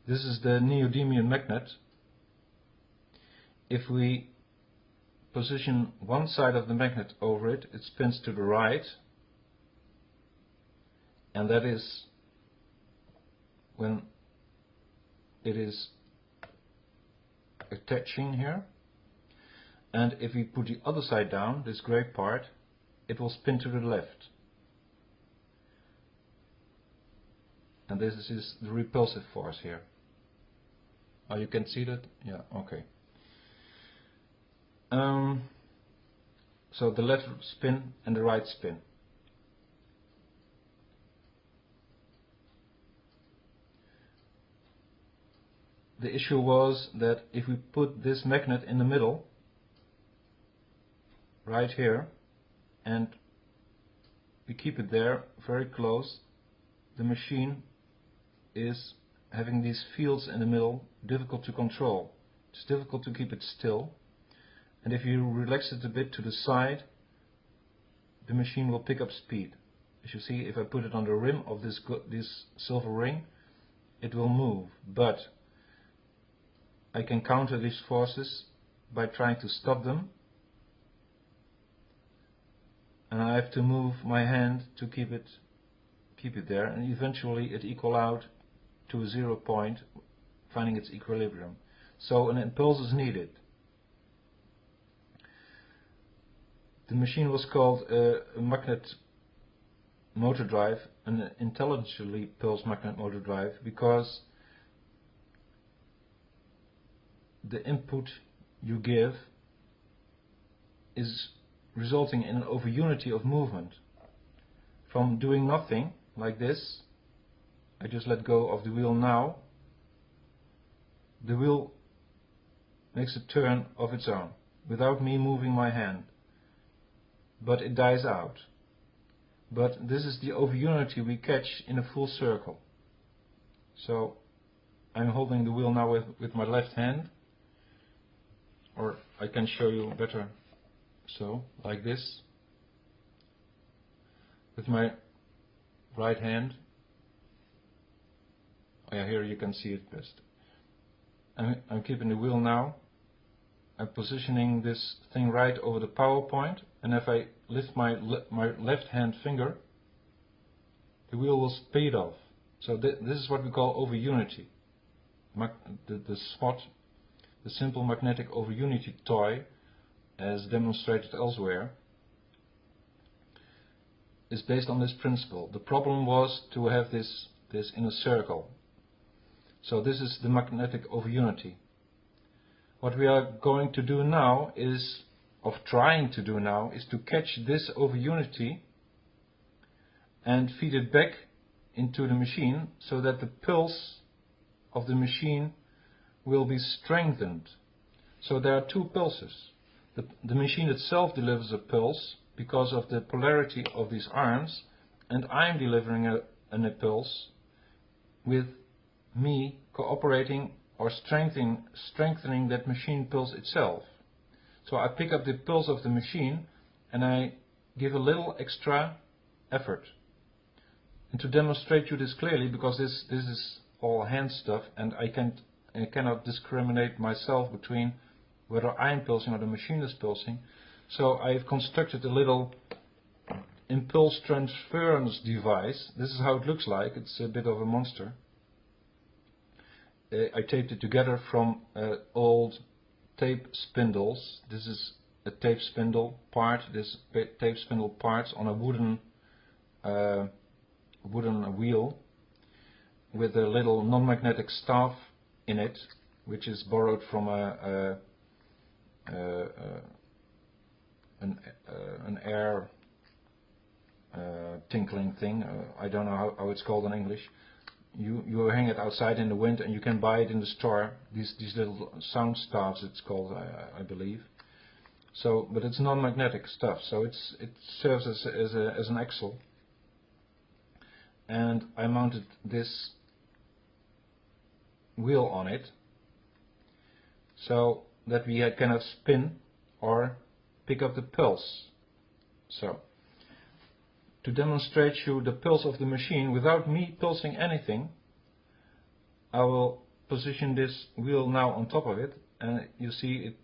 This is the neodymium magnet. If we position one side of the magnet over it, it spins to the right, and that is when it is attaching here. And if we put the other side down, this gray part, it will spin to the left. And this is the repulsive force here. Oh, you can see that? Yeah, okay. So the left spin and the right spin. The issue was that if we put this magnet in the middle, right here, and we keep it there very close, the machine is having these fields in the middle, difficult to control. It's difficult to keep it still. And if you relax it a bit to the side, the machine will pick up speed. As you see, if I put it on the rim of this silver ring, it will move. But I can counter these forces by trying to stop them. And I have to move my hand to keep it there, and eventually it equal out to a 0 point, finding its equilibrium. So an impulse is needed. The machine was called a magnet motor drive, an intelligently pulsed magnet motor drive, because the input you give is resulting in an overunity of movement. From doing nothing, like this, I just let go of the wheel now, the wheel makes a turn of its own, without me moving my hand. But it dies out. But this is the overunity we catch in a full circle. So I'm holding the wheel now with my left hand, or I can show you better so, like this, with my right hand. Oh yeah, here you can see it best. I'm keeping the wheel now. I'm positioning this thing right over the power point, and if I lift my left hand finger, the wheel will speed off. So this is what we call overunity. The SWOT, the simple magnetic overunity toy, as demonstrated elsewhere, is based on this principle. The problem was to have this in a circle. So this is the magnetic overunity. What we are going to do now is, trying to do now, is to catch this overunity and feed it back into the machine so that the pulse of the machine will be strengthened. So there are two pulses. The machine itself delivers a pulse because of the polarity of these arms, and I'm delivering an impulse with me cooperating or strengthening that machine pulse itself. So I pick up the pulse of the machine and I give a little extra effort. And to demonstrate you this clearly, because this is all hand stuff, and I cannot discriminate myself between whether I'm pulsing or the machine is pulsing. So I've constructed a little impulse transference device. This is how it looks like. It's a bit of a monster. I taped it together from old tape spindles. This is a tape spindle part. This tape spindle parts on a wooden wheel with a little non-magnetic staff in it, which is borrowed from an air tinkling thing. I don't know how it's called in English. You hang it outside in the wind, and you can buy it in the store. These little sound staffs, it's called, I believe. So, but it's non-magnetic stuff. So it serves as an axle. And I mounted this wheel on it, so that we cannot spin or pick up the pulse. So, to demonstrate you the pulse of the machine without me pulsing anything, I will position this wheel now on top of it, and you see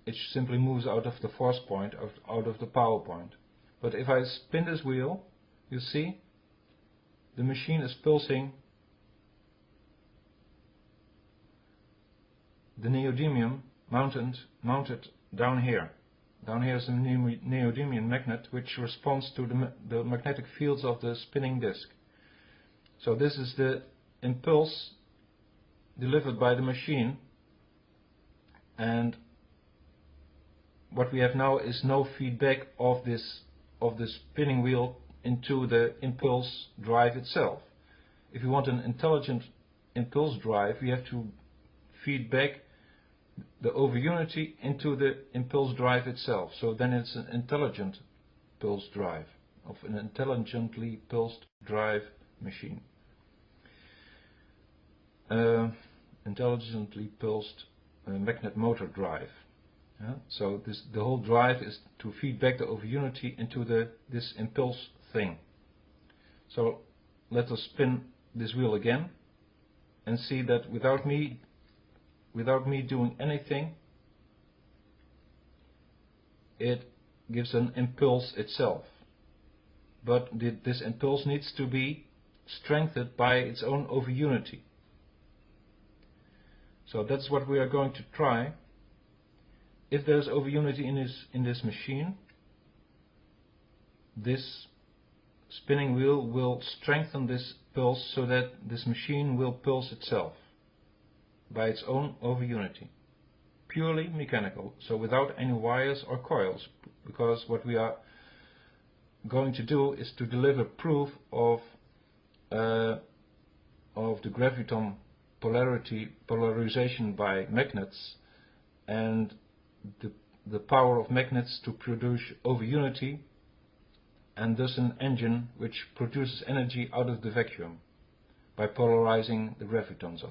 it simply moves out of the force point, out of the power point. But if I spin this wheel, you see the machine is pulsing the neodymium mounted down here. Down here is a neodymium magnet which responds to the magnetic fields of the spinning disc. So this is the impulse delivered by the machine, and what we have now is no feedback of the spinning wheel into the impulse drive itself. If you want an intelligent impulse drive, we have to feed back the over unity into the impulse drive itself. So then it's an intelligent pulse drive, of an intelligently pulsed drive machine. Intelligently pulsed magnet motor drive. So the whole drive is to feed back the over unity into this impulse thing. So let us spin this wheel again and see that without me doing anything, it gives an impulse itself. But this impulse needs to be strengthened by its own over unity. So that's what we are going to try. If there's over unity in this machine, this spinning wheel will strengthen this pulse so that this machine will pulse itself by its own over unity. Purely mechanical, so without any wires or coils, because what we are going to do is to deliver proof of the graviton polarization by magnets, and the power of magnets to produce over unity, and thus an engine which produces energy out of the vacuum by polarizing the gravitons.